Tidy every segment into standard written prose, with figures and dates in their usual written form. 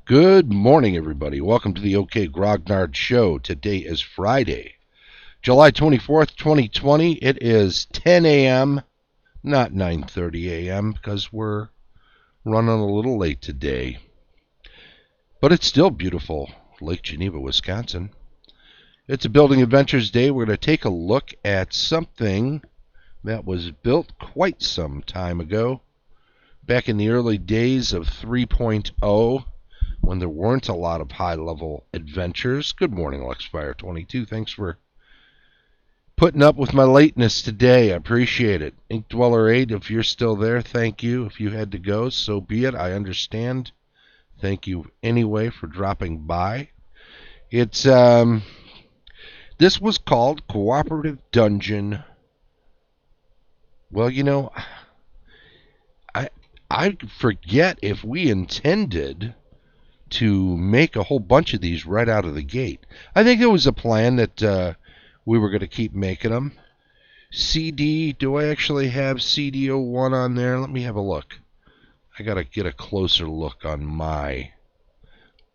Good morning, everybody. Welcome to the OK Grognard Show. Today is Friday, July 24th, 2020. It is 10 a.m., not 9:30 a.m., because we're running a little late today. But it's still beautiful, Lake Geneva, Wisconsin. It's a Building Adventures Day. We're going to take a look at something that was built quite some time ago, back in the early days of 3.0. when there weren't a lot of high-level adventures. Good morning, LexFire22. Thanks for putting up with my lateness today. I appreciate it. Ink Dweller 8, if you're still there, thank you. If you had to go, so be it. I understand. Thank you anyway for dropping by. It's this was called Cooperative Dungeon. Well, you know, I forget if we intended to make a whole bunch of these right out of the gate. I think there was a plan that we were going to keep making them. CD, do I actually have CD01 on there? Let me have a look. I got to get a closer look on my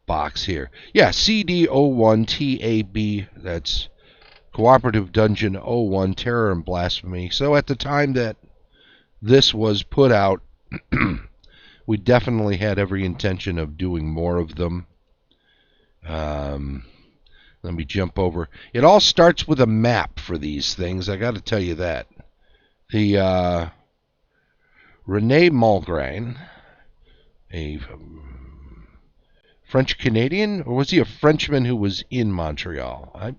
box here. Yeah, CD01 TAB, that's Cooperative Dungeon 01, Terror and Blasphemy. So at the time that this was put out, we definitely had every intention of doing more of them. Let me jump over. It all starts with a map for these things. I got to tell you that. The René Malgrin, a French Canadian, or was he a Frenchman who was in Montreal?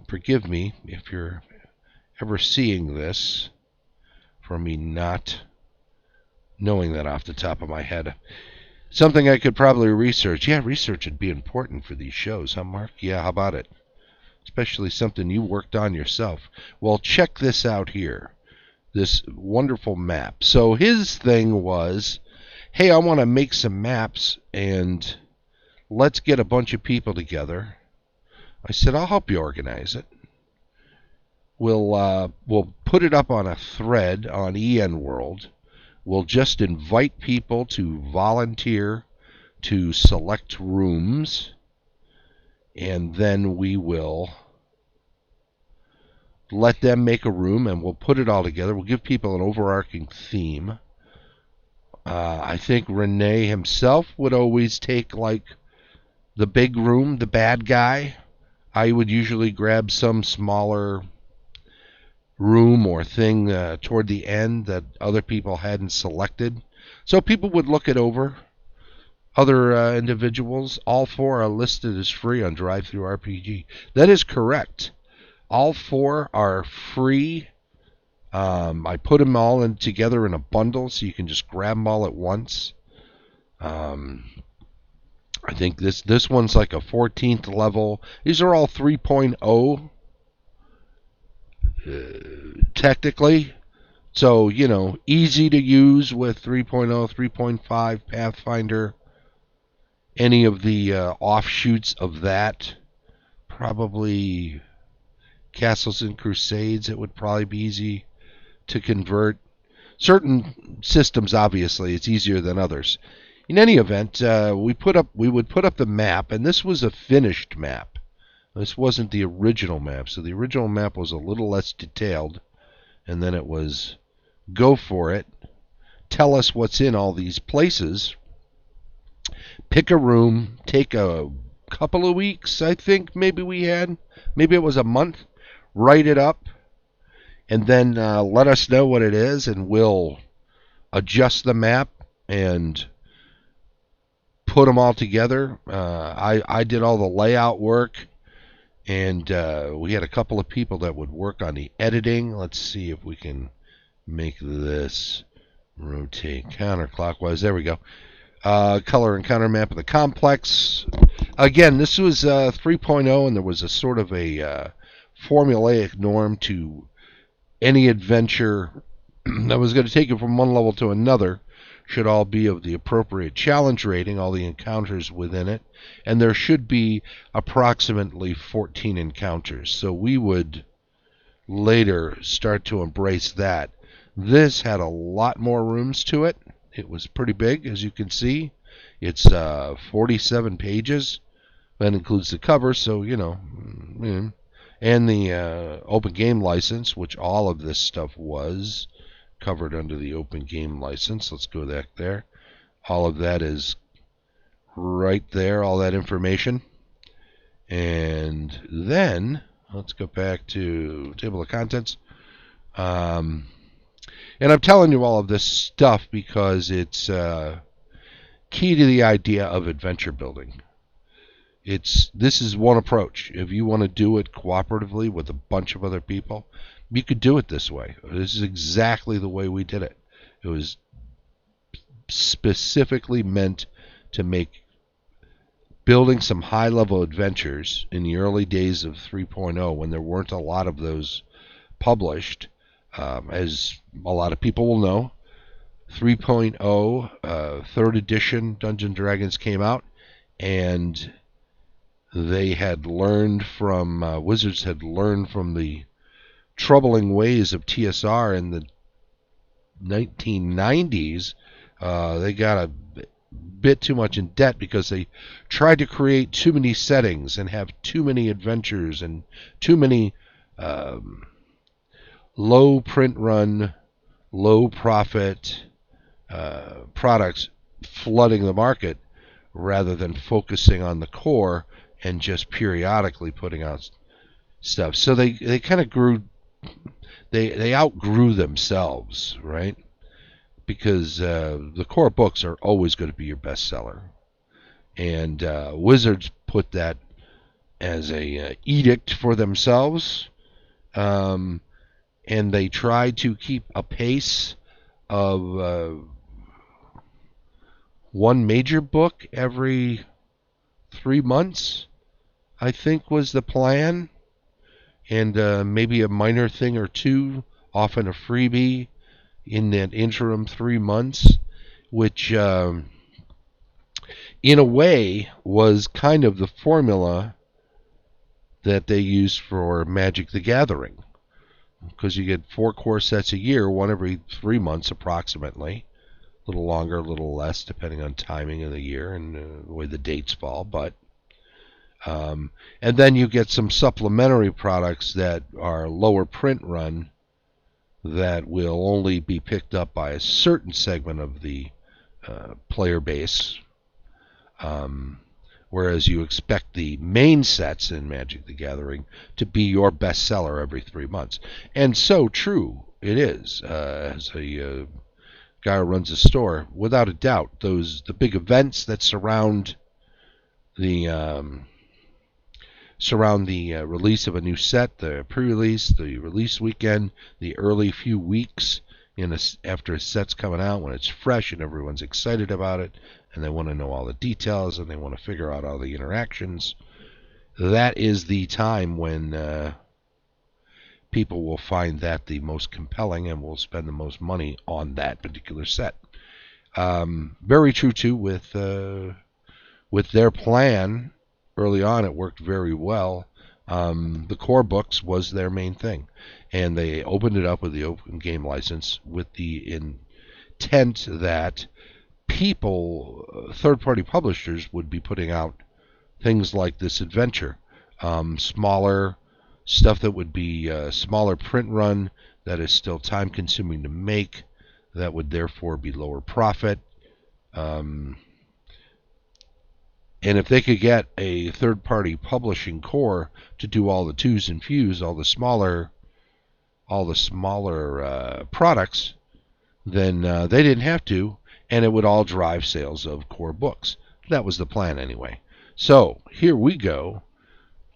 Forgive me if you're ever seeing this for me not knowing that off the top of my head. Something I could probably research. Yeah, research would be important for these shows, huh, Mark? Yeah, how about it? Especially something you worked on yourself. Well, check this out here. This wonderful map. So his thing was, hey, I want to make some maps, and let's get a bunch of people together. I said, I'll help you organize it. We'll put it up on a thread on EN World. We'll just invite people to volunteer to select rooms, and then we will let them make a room, and we'll put it all together. We'll give people an overarching theme. I think René himself would always take, like, the big room, the bad guy. I would usually grab some smaller room or thing toward the end that other people hadn't selected. So people would look it over. Other individuals, all four are listed as free on DriveThruRPG. That is correct. All four are free. I put them all together in a bundle so you can just grab them all at once. I think this one's like a 14th level. These are all 3.0. Technically, so easy to use with 3.0, 3.5, Pathfinder, any of the offshoots of that. Probably Castles and Crusades, it would probably be easy to convert. Certain systems, obviously, it's easier than others. In any event, we would put up the map, and this was a finished map. This wasn't the original map, so the original map was a little less detailed, and then it was go for it, tell us what's in all these places, pick a room, take a couple of weeks, I think maybe it was a month, write it up, and then let us know what it is, and we'll adjust the map and put them all together. I did all the layout work. And we had a couple of people that would work on the editing. Let's see if we can make this rotate counterclockwise. There we go. Color and counter map of the complex. Again, this was 3.0, and there was a sort of a formulaic norm to any adventure that was going to take you from one level to another. Should all be of the appropriate challenge rating, all the encounters within it, and there should be approximately 14 encounters. So we would later start to embrace that. This had a lot more rooms to it, It was pretty big, as you can see. It's 47 pages. That includes the cover, so, and the open game license, which all of this stuff was covered under the open game license. Let's go back there. All of that is right there, all that information. And then, let's go back to table of contents. And I'm telling you all of this stuff because it's key to the idea of adventure building. This is one approach. If you want to do it cooperatively with a bunch of other people, you could do it this way. This is exactly the way we did it. It was specifically meant to make building some high-level adventures in the early days of 3.0, when there weren't a lot of those published. As a lot of people will know, 3.0 third edition Dungeons & Dragons came out, and they had learned from Wizards had learned from the troubling ways of TSR in the 1990s. They got a bit too much in debt because they tried to create too many settings and have too many adventures and too many low print run, low profit products flooding the market, rather than focusing on the core and just periodically putting out stuff. So they kind of they outgrew themselves, right? Because the core books are always going to be your bestseller. And Wizards put that as a edict for themselves. And they tried to keep a pace of one major book every 3 months, I think was the plan, and maybe a minor thing or two, often a freebie in that interim 3 months, which in a way was kind of the formula that they used for Magic the Gathering, because you get 4 core sets a year, one every 3 months approximately, a little longer, a little less, depending on timing of the year and the way the dates fall. But and then you get some supplementary products that are lower print run that will only be picked up by a certain segment of the player base, whereas you expect the main sets in Magic the Gathering to be your bestseller every 3 months. And so true it is. As a guy who runs a store, without a doubt, the big events that surround the release of a new set, the pre-release, the release weekend, the early few weeks after a set's coming out, when it's fresh and everyone's excited about it, and they want to know all the details and they want to figure out all the interactions. That is the time when people will find that the most compelling and will spend the most money on that particular set. Very true too with their plan. Early on, it worked very well. The core books was their main thing, and they opened it up with the open game license with the intent that people, third-party publishers, would be putting out things like this adventure, smaller stuff that would be smaller print run, that is still time-consuming to make, that would therefore be lower profit. And if they could get a third-party publishing core to do all the twos and fews, all the smaller products, then they didn't have to, and it would all drive sales of core books. That was the plan anyway. So here we go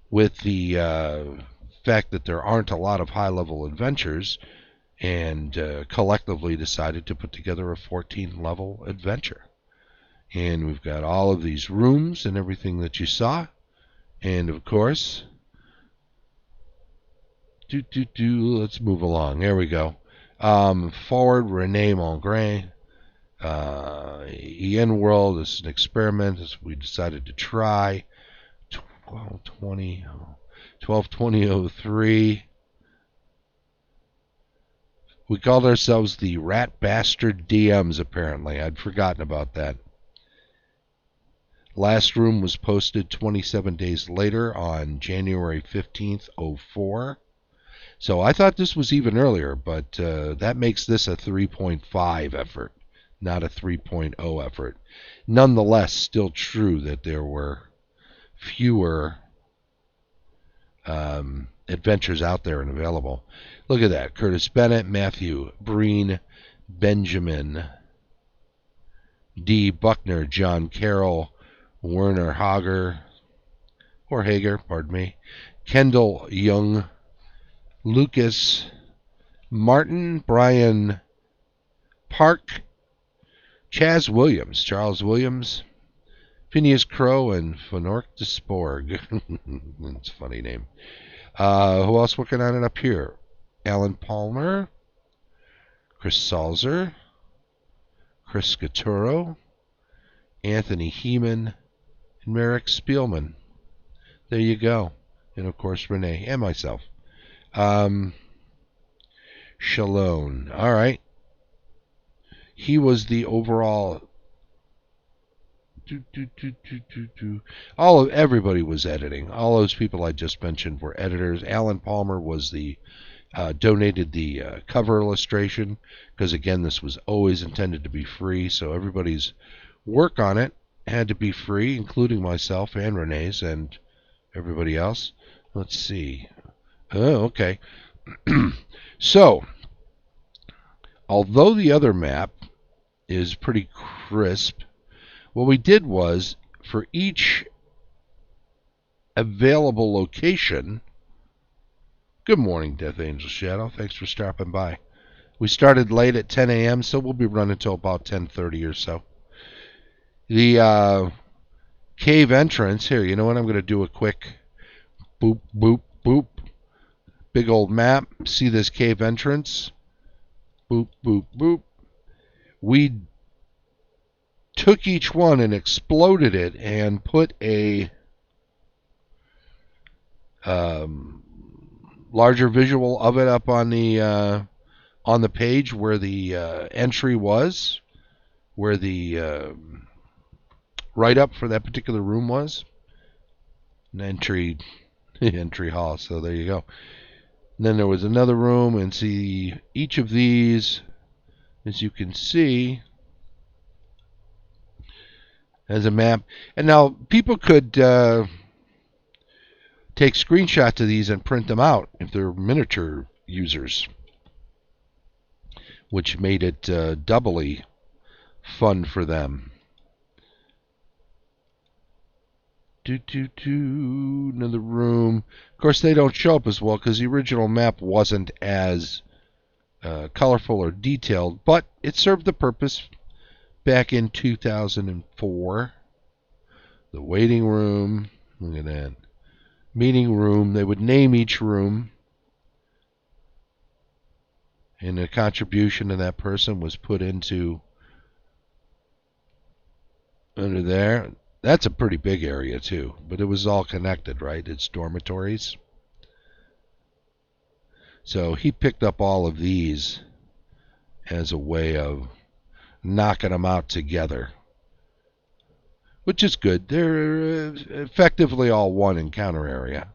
with the fact that there aren't a lot of high-level adventures, and collectively decided to put together a 14-level adventure. And we've got all of these rooms and everything that you saw. And of course, let's move along. There we go. Forward, Rene Mongrain. EN World is an experiment as we decided to try. 122003. We called ourselves the Rat Bastard DMs, apparently. I'd forgotten about that. Last room was posted 27 days later on January 15th, 04. So I thought this was even earlier, but that makes this a 3.5 effort, not a 3.0 effort. Nonetheless, still true that there were fewer adventures out there and available. Look at that. Curtis Bennett, Matthew Breen, Benjamin D. Buckner, John Carroll, Werner Hager, pardon me, Kendall Young, Lucas, Martin, Brian Park, Charles Williams, Phineas Crow, and Fenork de Sporg. That's a funny name. Who else working on it up here? Alan Palmer, Chris Salzer, Chris Scaturo, Anthony Heeman, and Merrick Spielman. There you go. And of course Renee and myself. Shalom. All right. He was the overall. Everybody was editing. All those people I just mentioned were editors. Alan Palmer was the donated the cover illustration because again this was always intended to be free. So everybody's work on it had to be free, including myself and Renee's and everybody else. Let's see. Oh, okay. So, although the other map is pretty crisp, what we did was, for each available location, good morning, Death Angel Shadow. Thanks for stopping by. We started late at 10 a.m., so we'll be running until about 10:30 or so. The cave entrance, here, you know what? I'm going to do a quick boop, boop, boop. Big old map. See this cave entrance? Boop, boop, boop. We took each one and exploded it and put a larger visual of it up on the page where the entry was, where the write-up for that particular room was. An entry hall, so there you go. And then there was another room, and see each of these, as you can see, as a map. And now people could take screenshots of these and print them out if they're miniature users, which made it doubly fun for them. Another room. Of course, they don't show up as well because the original map wasn't as colorful or detailed, but it served the purpose back in 2004. The waiting room. Look at that. Meeting room. They would name each room, and a contribution to that person was put into under there. That's a pretty big area too, but it was all connected, right? It's dormitories. So he picked up all of these as a way of knocking them out together, which is good. They're effectively all one encounter area.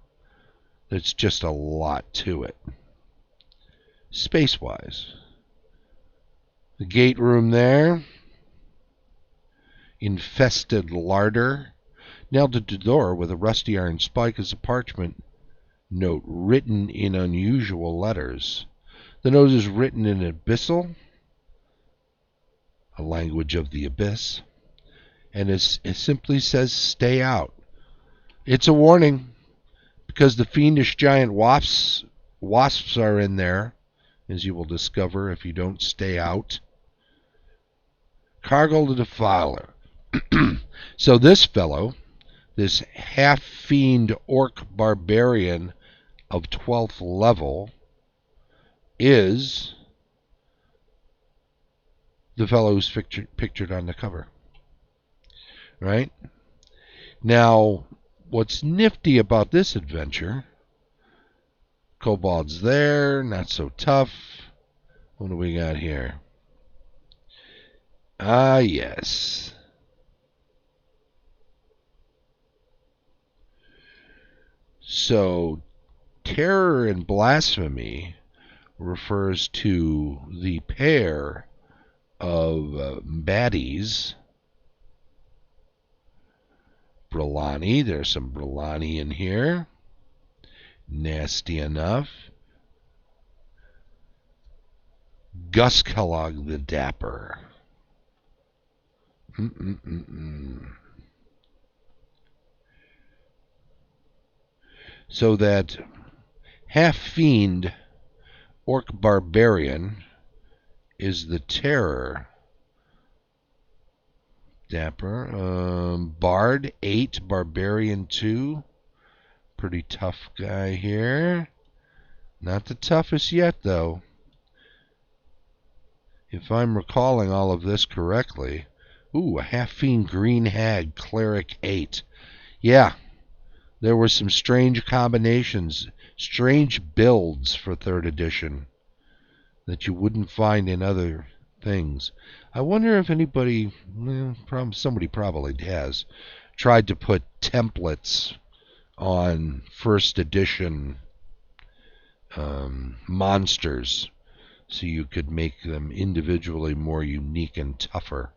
There's just a lot to it, space-wise. The gate room there. Infested larder. Nailed to the door with a rusty iron spike as a parchment note written in unusual letters. The note is written in Abyssal, a language of the abyss, and it simply says, "Stay out." It's a warning, because the fiendish giant wasps are in there, as you will discover if you don't stay out. Cargo the Defiler. So this fellow, this half-fiend orc barbarian of 12th level, is the fellow who's pictured on the cover. Right? Now, what's nifty about this adventure, kobolds there, not so tough. What do we got here? Ah, yes. So, terror and blasphemy refers to the pair of baddies. Brillani, there's some Brillani in here. Nasty enough. Gus Kellogg the Dapper. So that half-fiend orc barbarian is the terror. Dapper. Bard 8, Barbarian 2. Pretty tough guy here. Not the toughest yet, though. If I'm recalling all of this correctly. Ooh, a half-fiend green hag, cleric 8. Yeah, there were some strange combinations, strange builds for 3rd edition that you wouldn't find in other things. I wonder if anybody, somebody probably has, tried to put templates on 1st edition monsters so you could make them individually more unique and tougher.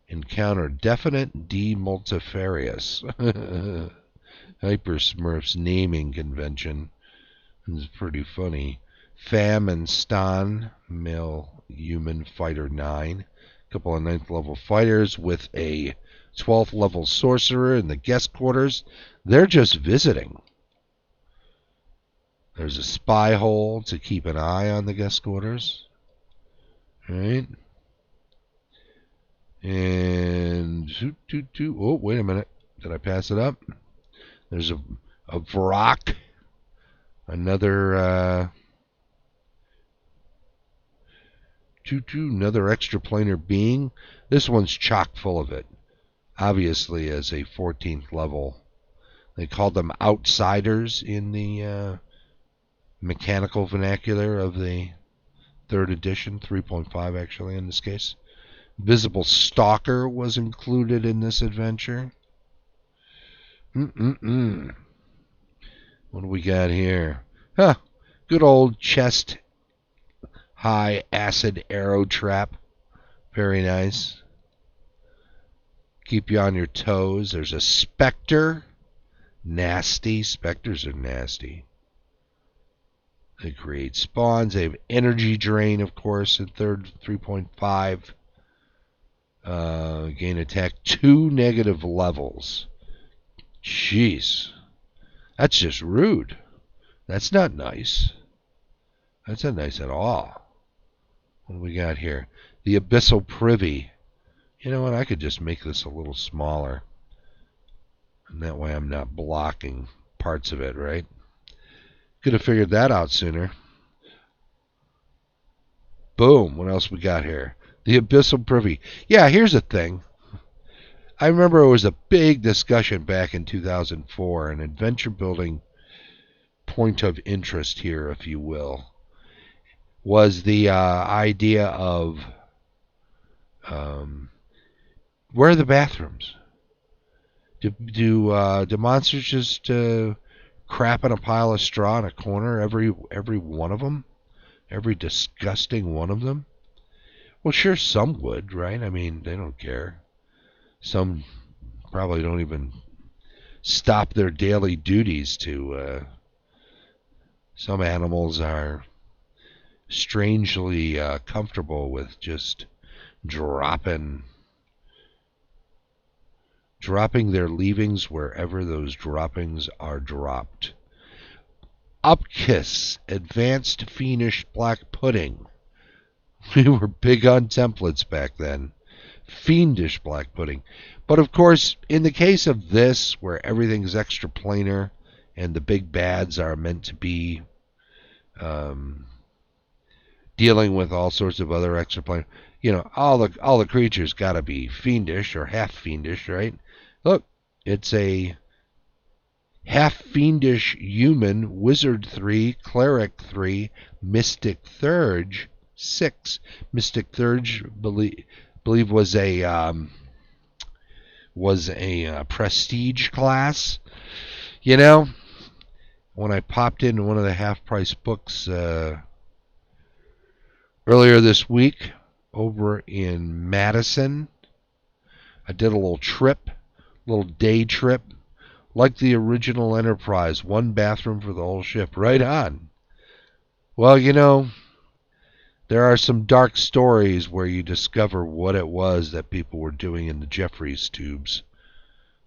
Encounter definite D multifarious. Hyper Smurfs naming convention. It's pretty funny. Fam and Stan, male human fighter 9. Couple of 9th level fighters with a 12th level sorcerer in the guest quarters. They're just visiting. There's a spy hole to keep an eye on the guest quarters. Right? And oh, wait a minute. Did I pass it up? There's a Vrock. Another another extraplanar being. This one's chock full of it. Obviously as a 14th level. They called them outsiders in the mechanical vernacular of the 3rd edition, 3.5 actually in this case. Visible Stalker was included in this adventure. What do we got here? Huh. Good old chest high acid arrow trap. Very nice. Keep you on your toes. There's a Spectre. Nasty. Spectres are nasty. They create spawns. They have energy drain, of course, in 3.5. Gain attack 2 negative levels. Jeez. That's just rude. That's not nice. That's not nice at all. What do we got here? The Abyssal Privy. You know what? I could just make this a little smaller. And that way I'm not blocking parts of it, right? Could have figured that out sooner. Boom. What else we got here? The Abyssal Privy. Yeah, here's the thing. I remember it was a big discussion back in 2004, an adventure building point of interest here, if you will, was the idea of where are the bathrooms? Do monsters just crap in a pile of straw in a corner, every one of them? Every disgusting one of them? Well, sure, some would, right? I mean, they don't care. Some probably don't even stop their daily duties to... some animals are strangely comfortable with just dropping their leavings wherever those droppings are dropped. Upkis, Advanced Fiendish Black Pudding. We were big on templates back then. Fiendish Black Pudding. But of course, in the case of this, where everything's extraplanar and the big bads are meant to be dealing with all sorts of other extraplanar, all the creatures got to be fiendish or half fiendish, right? Look, it's a half-fiendish human, wizard 3, cleric 3, mystic thurge 6. Mystic thurge believe was a prestige class. You know, when I popped into one of the half-price books earlier this week over in Madison, I did a little day trip, like the original Enterprise, one bathroom for the whole ship. Right on. Well, there are some dark stories where you discover what it was that people were doing in the Jeffries Tubes.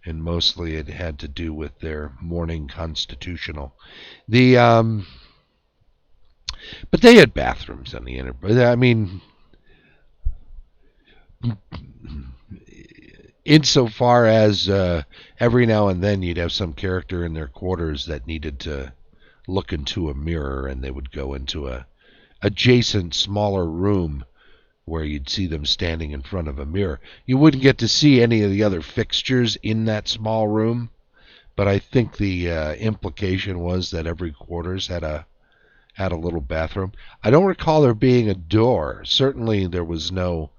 And mostly it had to do with their morning constitutional. But they had bathrooms on the Enterprise. I mean, insofar as every now and then you'd have some character in their quarters that needed to look into a mirror, and they would go into a adjacent smaller room where you'd see them standing in front of a mirror. You wouldn't get to see any of the other fixtures in that small room, but I think the implication was that every quarters had a little bathroom. I don't recall there being a door. Certainly there was no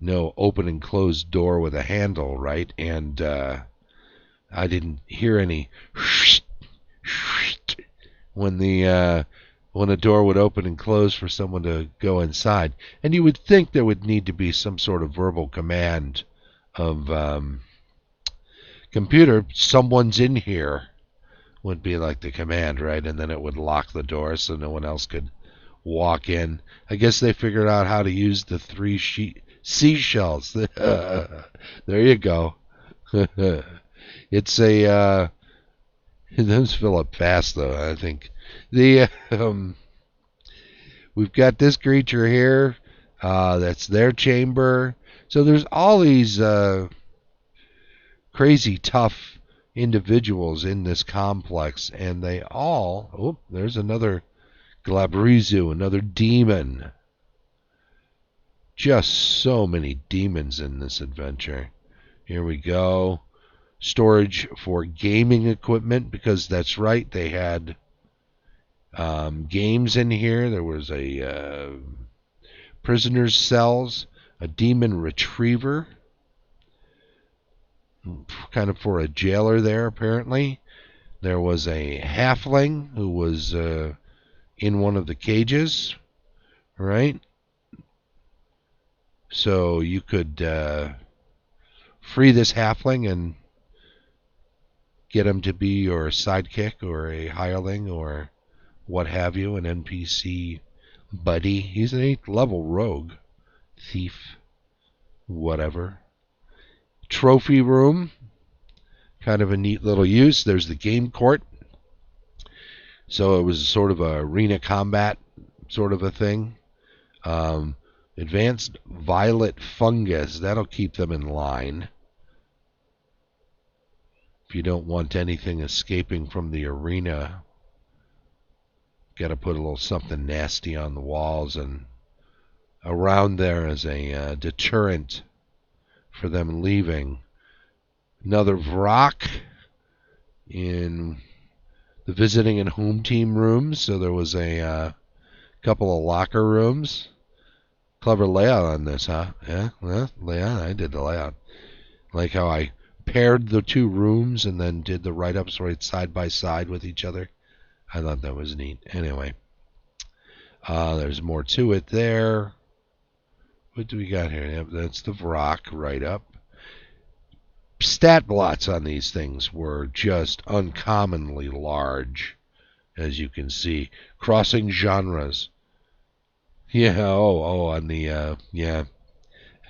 open and closed door with a handle, right? And I didn't hear any when a door would open and close for someone to go inside. And you would think there would need to be some sort of verbal command of computer, someone's in here, would be like the command, right? And then it would lock the door so no one else could walk in. I guess they figured out how to use the 3 seashells. There you go. It's a those fill up fast, though. I think we've got this creature here. That's their chamber. So there's all these crazy tough individuals in this complex, and they all. Oh, there's another Glabrizu, another demon. Just so many demons in this adventure. Here we go. Storage for gaming equipment, because that's right, they had games in here. There was a prisoner's cells, a demon retriever, kind of for a jailer there, apparently. There was a halfling who was in one of the cages, right? So you could free this halfling and get him to be your sidekick or a hireling or what have you, an NPC buddy. He's an 8th level rogue, thief, whatever. Trophy room, kind of a neat little use. There's the game court. So it was sort of a arena combat sort of a thing. Advanced violet fungus, that'll keep them in line. If you don't want anything escaping from the arena, got to put a little something nasty on the walls and around there as a deterrent for them leaving. Another Vrock in the visiting and home team rooms. So there was a couple of locker rooms. Clever layout on this, huh? Yeah, well, layout. I did the layout. Like how I paired the 2 rooms and then did the write-ups right side by side with each other. I thought that was neat. Anyway, there's more to it there. What do we got here? Yep, that's the Vrock write-up. Stat blots on these things were just uncommonly large, as you can see. Crossing genres. Yeah, on the, yeah.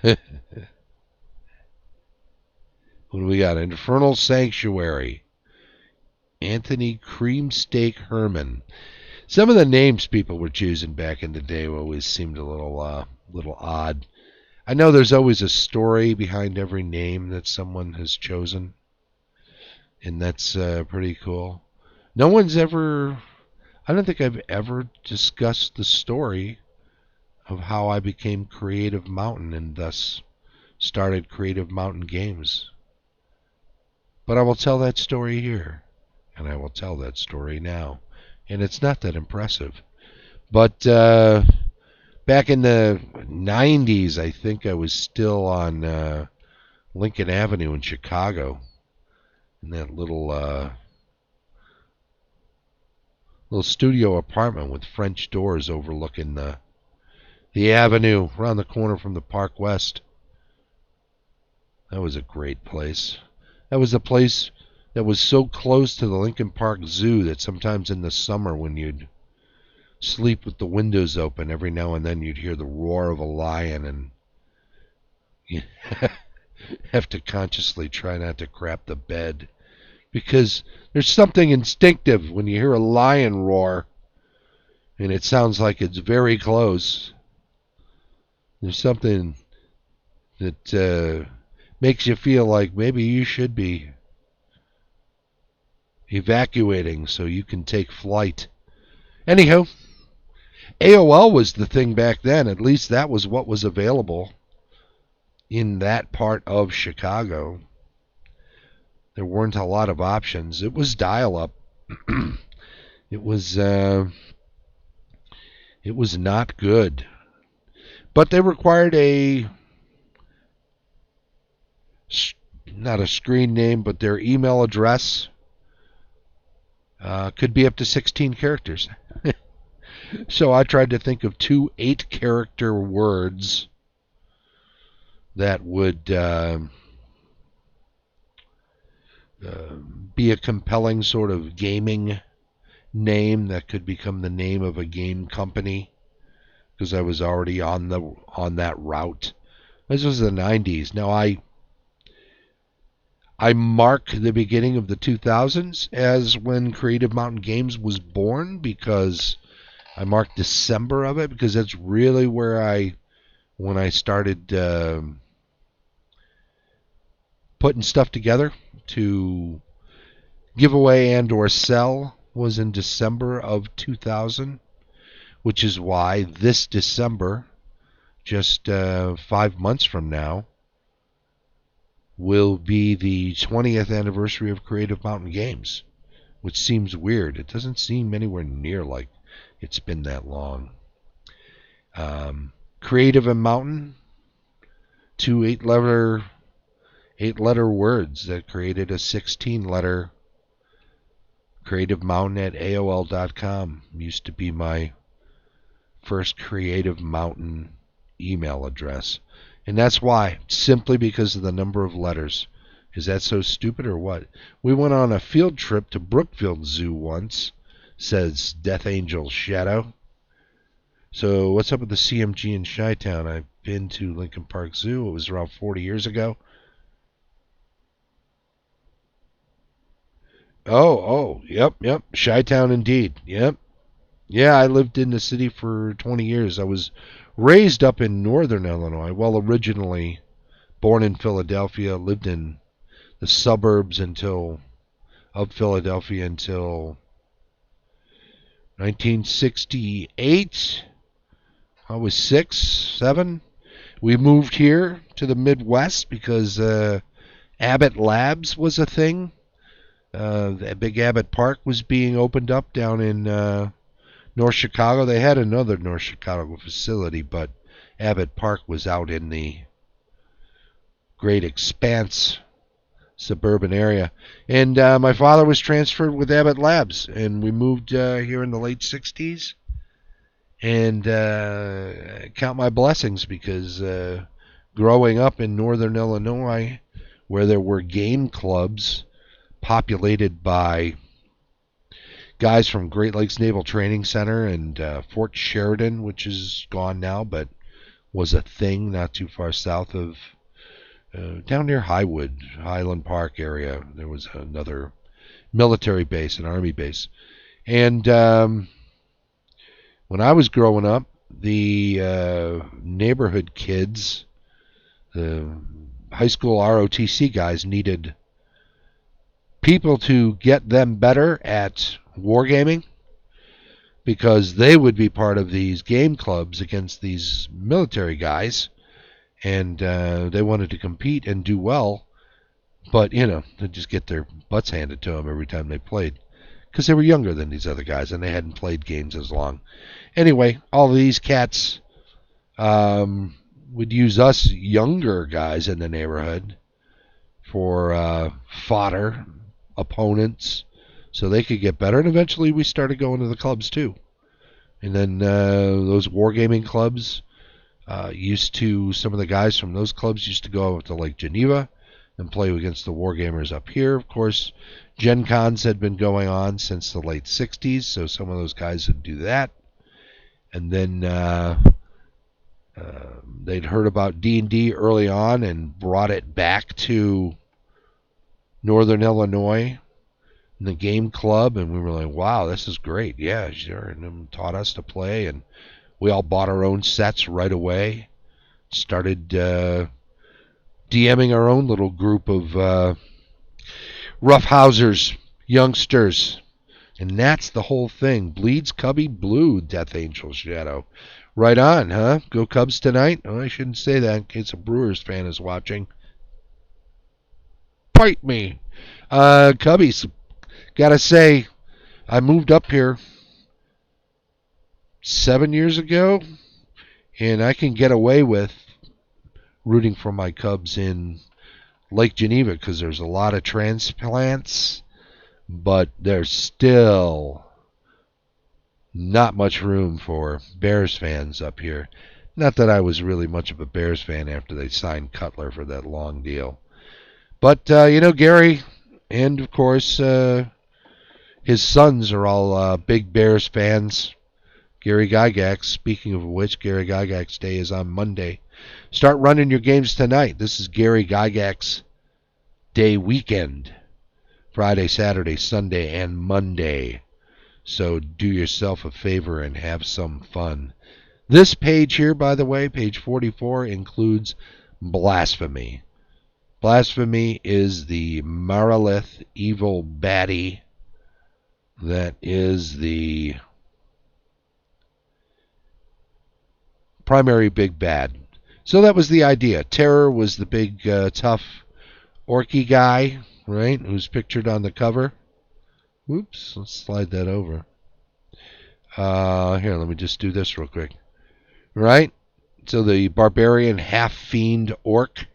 What do we got? Infernal Sanctuary. Anthony Creamsteak Herman. Some of the names people were choosing back in the day always seemed a little odd. I know there's always a story behind every name that someone has chosen, and that's pretty cool. No one's ever... I don't think I've ever discussed the story of how I became Creative Mountain and thus started Creative Mountain Games. But I will tell that story here. And I will tell that story now. And it's not that impressive. But back in the 90s, I think I was still on Lincoln Avenue in Chicago. In that little studio apartment with French doors overlooking the avenue around the corner from the Park West. That was a great place. That was a place that was so close to the Lincoln Park Zoo that sometimes in the summer when you'd sleep with the windows open, every now and then you'd hear the roar of a lion, and you have to consciously try not to crap the bed. Because there's something instinctive when you hear a lion roar, and it sounds like it's very close. There's something that makes you feel like maybe you should be evacuating so you can take flight. Anyhow, AOL was the thing back then. At least that was what was available in that part of Chicago. There weren't a lot of options. It was dial-up. It was not good. But they required not a screen name, but their email address could be up to 16 characters. So I tried to think of 2 8-character words that would be a compelling sort of gaming name that could become the name of a game company, because I was already on that route. This was the 90s. Now I mark the beginning of the 2000s as when Creative Mountain Games was born, because I mark December of it, because that's really where when I started putting stuff together to give away and or sell, was in December of 2000, which is why this December, just 5 months from now, will be the 20th anniversary of Creative Mountain Games, which seems weird. It doesn't seem anywhere near like it's been that long. Creative and Mountain, 2 8-letter words that created a 16-letter Creative Mountain at AOL.com. Used to be my first Creative Mountain email address. And that's why, simply because of the number of letters. Is that so stupid or what? We went on a field trip to Brookfield Zoo once, says Death Angel Shadow. So what's up with the CMG in Chi-Town? I've been to Lincoln Park Zoo. It was around 40 years ago. Oh, yep. Chi-Town indeed. Yep. Yeah, I lived in the city for 20 years. I was raised up in northern Illinois. Well, originally born in Philadelphia, lived in the suburbs of Philadelphia until 1968. I was 6, 7. We moved here to the Midwest because Abbott Labs was a thing. The big Abbott Park was being opened up down in North Chicago. They had another North Chicago facility, but Abbott Park was out in the Great Expanse suburban area. And my father was transferred with Abbott Labs, and we moved here in the late 60s. And count my blessings, because growing up in northern Illinois, where there were game clubs populated by guys from Great Lakes Naval Training Center and Fort Sheridan, which is gone now, but was a thing not too far south of, down near Highland Park area. There was another military base, an army base. And when I was growing up, the neighborhood kids, the high school ROTC guys, needed people to get them better at wargaming, because they would be part of these game clubs against these military guys, and they wanted to compete and do well, but they'd just get their butts handed to them every time they played. because they were younger than these other guys and they hadn't played games as long. Anyway, all of these cats would use us younger guys in the neighborhood for fodder, opponents, so they could get better. And eventually we started going to the clubs too. And then those wargaming clubs some of the guys from those clubs used to go to Lake Geneva and play against the wargamers up here. Of course, Gen Cons had been going on since the late 60s, so some of those guys would do that. And then they'd heard about D&D early on and brought it back to Northern Illinois in the game club, and we were like, wow, this is great. Yeah, sure. And then taught us to play, and we all bought our own sets right away. Started DMing our own little group of roughhousers, youngsters. And that's the whole thing. Bleeds Cubby Blue, Death Angel Shadow. Right on, huh? Go Cubs tonight? Oh, I shouldn't say that in case a Brewers fan is watching. Bite me. Cubbies. Gotta say, I moved up here 7 years ago, and I can get away with rooting for my Cubs in Lake Geneva because there's a lot of transplants, but there's still not much room for Bears fans up here. Not that I was really much of a Bears fan after they signed Cutler for that long deal. But, Gary and, of course, his sons are all big Bears fans. Gary Gygax, speaking of which, Gary Gygax Day is on Monday. Start running your games tonight. This is Gary Gygax Day weekend. Friday, Saturday, Sunday, and Monday. So do yourself a favor and have some fun. This page here, by the way, page 44, includes Blasphemy. Blasphemy is the Marilith evil baddie that is the primary big bad. So that was the idea. Terror was the big, tough, orky guy, right, who's pictured on the cover. Whoops, let's slide that over. Here, let me just do this real quick. Right? So the Barbarian half-fiend orc,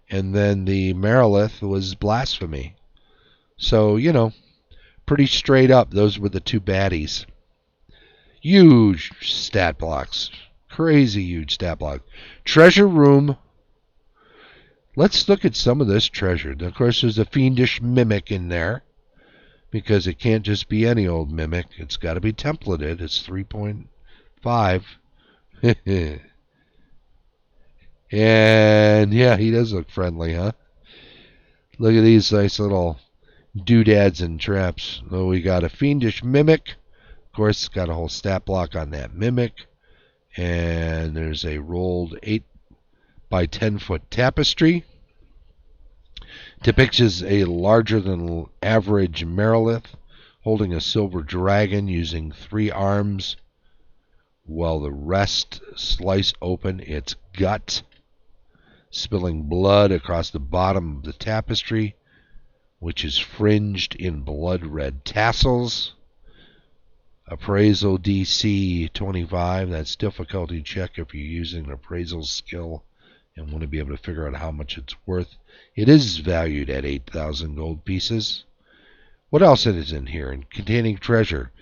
and then the Marilith was Blasphemy. So, pretty straight up, those were the two baddies. Huge stat blocks. Crazy huge stat block. Treasure room. Let's look at some of this treasure. Of course, there's a fiendish mimic in there, because it can't just be any old mimic. It's got to be templated. It's 3.5. And, yeah, he does look friendly, huh? Look at these nice little doodads and traps. Oh, we got a fiendish mimic. Of course, it's got a whole stat block on that mimic. And there's a rolled 8 by 10 foot tapestry. Depicts a larger than average Marilith holding a silver dragon using 3 arms, while the rest slice open its gut, spilling blood across the bottom of the tapestry, which is fringed in blood red tassels. Appraisal DC 25. That's difficulty check if you're using an appraisal skill and want to be able to figure out how much it's worth. It is valued at 8,000 gold pieces. What else is in here? Containing treasure.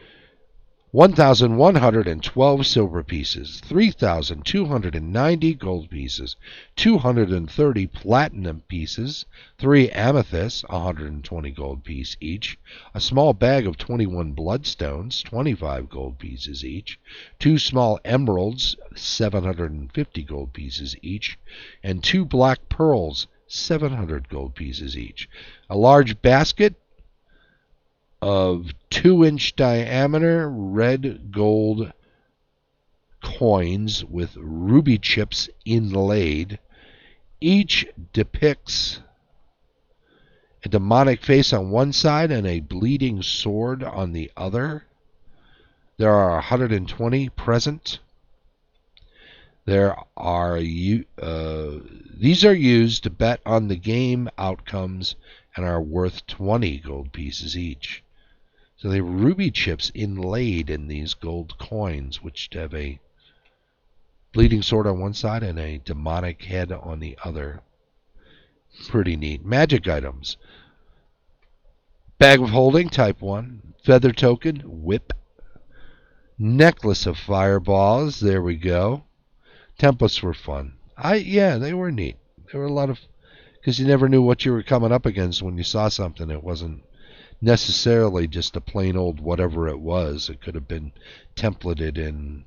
1,112 silver pieces, 3,290 gold pieces, 230 platinum pieces, 3 amethysts, 120 gold piece each, a small bag of 21 bloodstones, 25 gold pieces each, 2 small emeralds, 750 gold pieces each, and 2 black pearls, 700 gold pieces each. A large basket of 2-inch diameter red gold coins with ruby chips inlaid. Each depicts a demonic face on one side and a bleeding sword on the other. There are 120 present. These are used to bet on the game outcomes and are worth 20 gold pieces each. So they were ruby chips inlaid in these gold coins, which have a bleeding sword on one side and a demonic head on the other. Pretty neat. Magic items. Bag of holding, type 1. Feather token, whip. Necklace of fireballs, there we go. Templates were fun. Yeah, they were neat. They were a lot of, because you never knew what you were coming up against when you saw something. It wasn't necessarily just a plain old whatever it was. It could have been templated in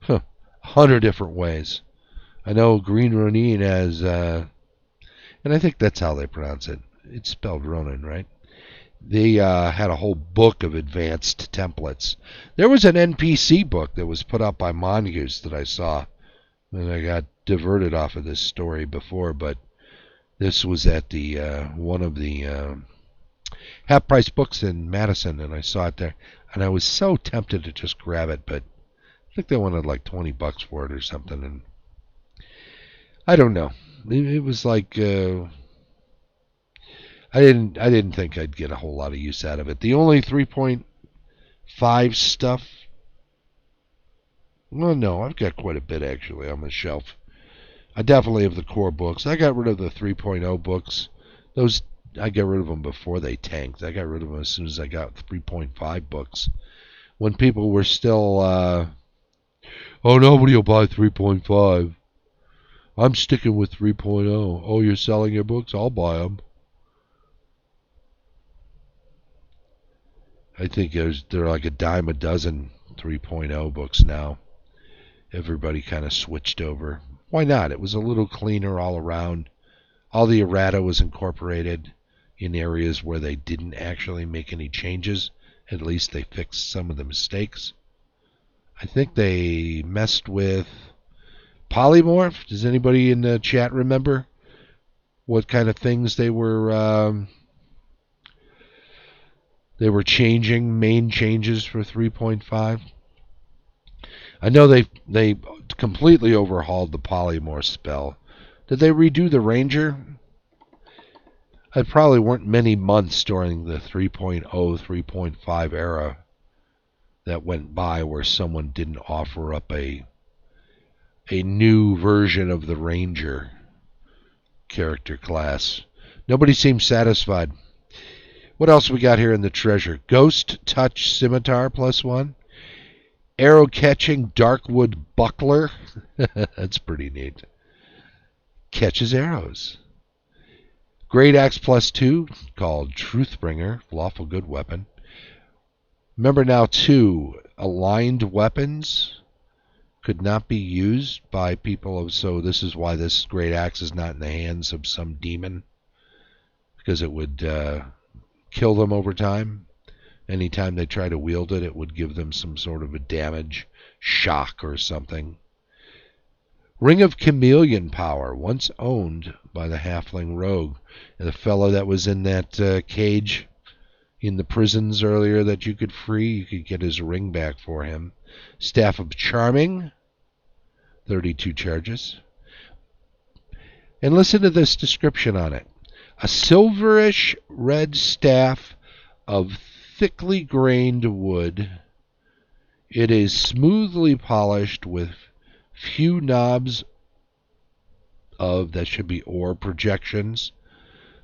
100 different ways. I know Green Ronin has, and I think that's how they pronounce it. It's spelled Ronin, right? They had a whole book of advanced templates. There was an NPC book that was put out by Mongoose that I saw. And I got diverted off of this story before, but this was at the one of the half-price books in Madison, and I saw it there. And I was so tempted to just grab it, but I think they wanted like $20 for it or something. And I don't know. It was like... I didn't think I'd get a whole lot of use out of it. The only 3.5 stuff, well, no, I've got quite a bit actually on the shelf. I definitely have the core books. I got rid of the 3.0 books. Those, I got rid of them before they tanked. I got rid of them as soon as I got 3.5 books. When people were still, oh, nobody will buy 3.5. I'm sticking with 3.0. Oh, you're selling your books? I'll buy them. I think they're like a dime a dozen 3.0 books now. Everybody kind of switched over. Why not? It was a little cleaner all around. All the errata was incorporated in areas where they didn't actually make any changes. At least they fixed some of the mistakes. I think they messed with polymorph. Does anybody in the chat remember what kind of things they were changing, main changes for 3.5? I know they completely overhauled the polymorph spell. Did they redo the ranger? It probably weren't many months during the 3.0, 3.5 era that went by where someone didn't offer up a new version of the ranger character class. Nobody seemed satisfied. What else we got here in the treasure? Ghost Touch Scimitar +1. Arrow Catching Darkwood Buckler. That's pretty neat. Catches arrows. Great Axe +2 called Truthbringer. Lawful good weapon. Remember now, too, aligned weapons could not be used by people. So this is why this Great Axe is not in the hands of some demon. Because it would... kill them over time. Anytime they try to wield it, it would give them some sort of a damage, shock or something. Ring of Chameleon power, once owned by the halfling rogue. And the fellow that was in that cage in the prisons earlier that you could free, you could get his ring back for him. Staff of Charming, 32 charges. And listen to this description on it. A silverish red staff of thickly grained wood. It is smoothly polished with few knobs of, that should be ore projections.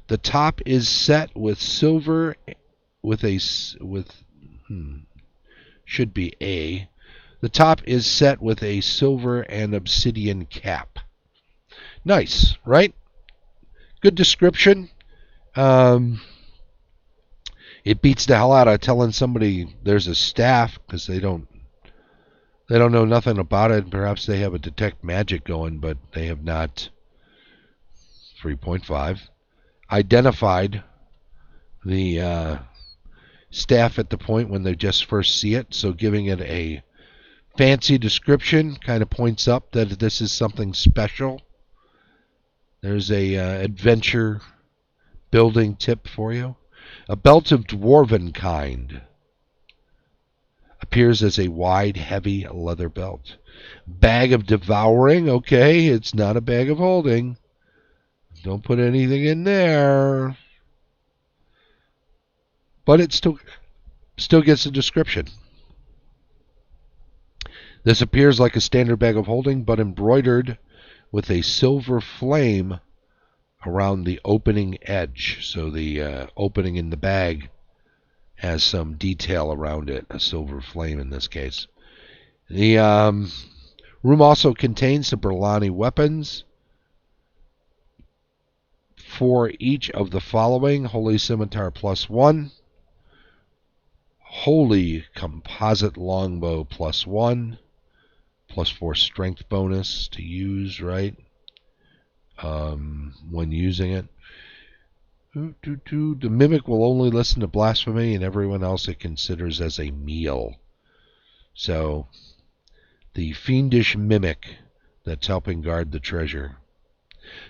The top is set with silver should be A. The top is set with a silver and obsidian cap. Nice, right? Good description. It beats the hell out of telling somebody there's a staff because they don't know nothing about it. Perhaps they have a detect magic going, but they have not 3.5 identified the staff at the point when they just first see it. So giving it a fancy description kind of points up that this is something special. There's a adventure building tip for you. A belt of dwarven kind. Appears as a wide, heavy leather belt. Bag of devouring. Okay, it's not a bag of holding. Don't put anything in there. But it still Still gets a description. This appears like a standard bag of holding, but embroidered with a silver flame around the opening edge. So the opening in the bag has some detail around it, a silver flame in this case. The room also contains the Burlani weapons for each of the following: Holy Scimitar +1, Holy Composite Longbow +1, +4 strength bonus to use, right? When using it. The Mimic will only listen to Blasphemy, and everyone else it considers as a meal. So, the fiendish Mimic that's helping guard the treasure.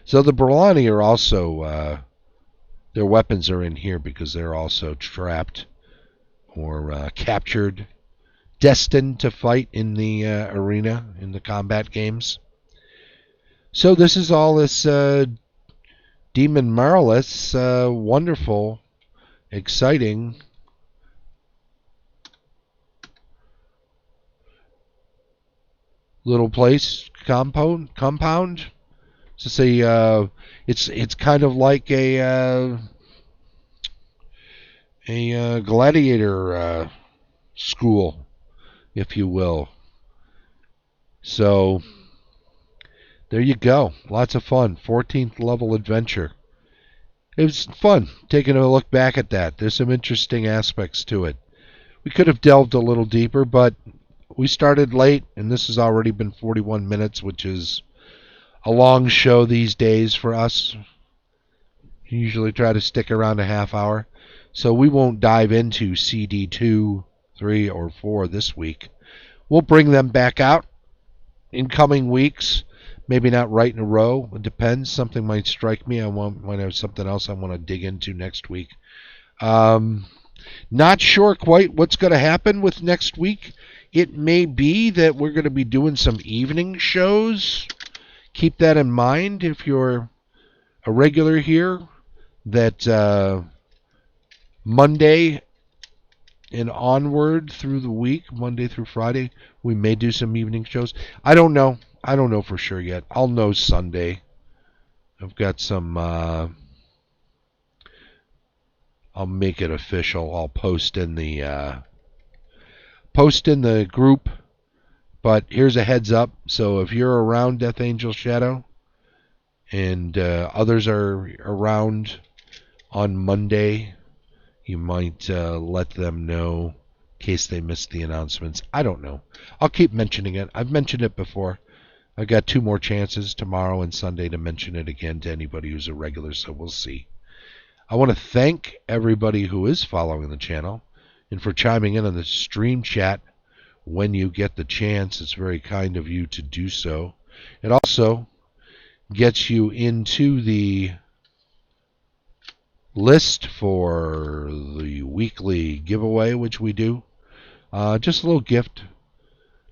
So the Burlani are also, their weapons are in here because they're also trapped or captured, destined to fight in the arena, in the combat games. So this is all this Demon Marless, wonderful, exciting little place, compound. To say it's kind of like a gladiator school, if you will. So there you go. Lots of fun. 14th level adventure. It was fun taking a look back at that. There's some interesting aspects to it. We could have delved a little deeper, but we started late, and this has already been 41 minutes, which is a long show these days for us. We usually try to stick around a half hour. So we won't dive into CD 2, 3, or 4 this week. We'll bring them back out in coming weeks. Maybe not right in a row. It depends. Something might strike me. I might have something else I want to dig into next week. Not sure quite what's going to happen with next week. It may be that we're going to be doing some evening shows. Keep that in mind if you're a regular here, that Monday and onward through the week, Monday through Friday, we may do some evening shows. I don't know. I don't know for sure yet. I'll know Sunday. I've got some, I'll make it official. I'll post in the group. But here's a heads up. So if you're around Death Angel Shadow and others are around on Monday, you might let them know in case they missed the announcements. I don't know. I'll keep mentioning it. I've mentioned it before. I've got 2 more chances, tomorrow and Sunday, to mention it again to anybody who's a regular, so we'll see. I want to thank everybody who is following the channel and for chiming in on the stream chat when you get the chance. It's very kind of you to do so. It also gets you into the list for the weekly giveaway, which we do. Just a little gift,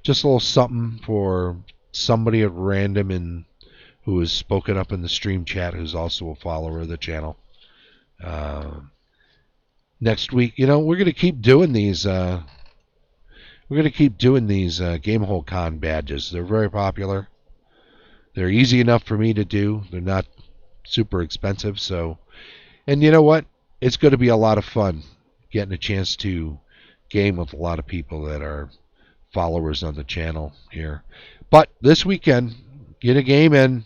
just a little something for somebody at random who has spoken up in the stream chat, who's also a follower of the channel. Next week, we're going to keep doing these. We're going to keep doing these Gamehole Con badges. They're very popular. They're easy enough for me to do. They're not super expensive. So, and you know what? It's going to be a lot of fun getting a chance to game with a lot of people that are followers on the channel here. But this weekend, get a game in.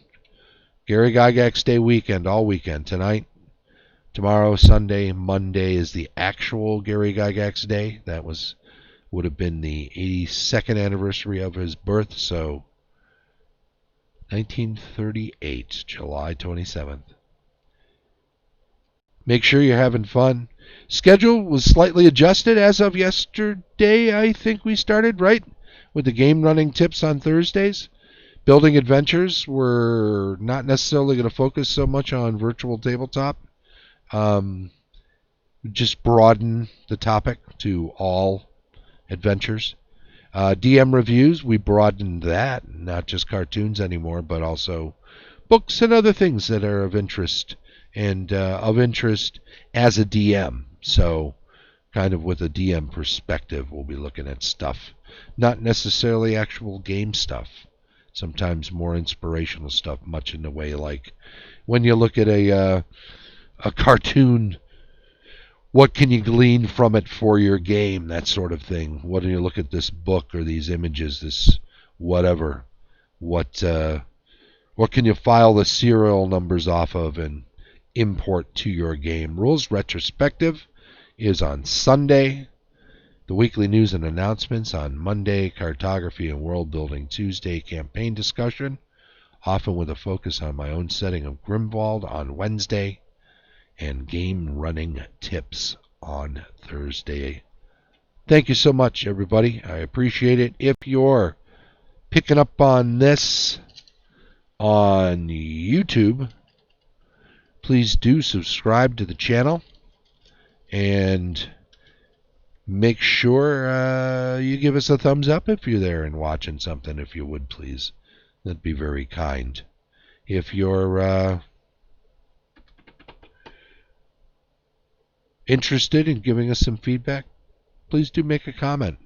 Gary Gygax Day weekend, all weekend. Tonight, tomorrow, Sunday, Monday is the actual Gary Gygax Day. That would have been the 82nd anniversary of his birth, so 1938, July 27th. Make sure you're having fun. Schedule was slightly adjusted as of yesterday, I think we started, right? With the game running tips on Thursdays. Building adventures, we're not necessarily going to focus so much on virtual tabletop. Just broaden the topic to all adventures. DM reviews, we broadened that. Not just cartoons anymore, but also books and other things that are of interest. And of interest as a DM. So kind of with a DM perspective. We'll be looking at stuff, not necessarily actual game stuff. Sometimes more inspirational stuff, much in the way like when you look at a cartoon, what can you glean from it for your game, that sort of thing. When you look at this book or these images, this whatever, what can you file the serial numbers off of and import to your game. Rules Retrospective is on Sunday. The weekly news and announcements on Monday. Cartography and World Building Tuesday. Campaign discussion, often with a focus on my own setting of Grimwald, on Wednesday. And game running tips on Thursday. Thank you so much, everybody. I appreciate it. If you're picking up on this on YouTube, please do subscribe to the channel and make sure you give us a thumbs up if you're there and watching something, if you would, please. That'd be very kind. If you're interested in giving us some feedback, please do make a comment.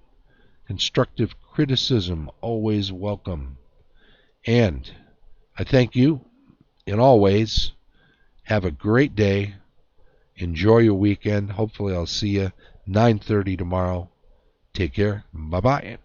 Constructive criticism, always welcome. And I thank you in all ways. Have a great day. Enjoy your weekend. Hopefully I'll see you 9:30 tomorrow. Take care. Bye-bye.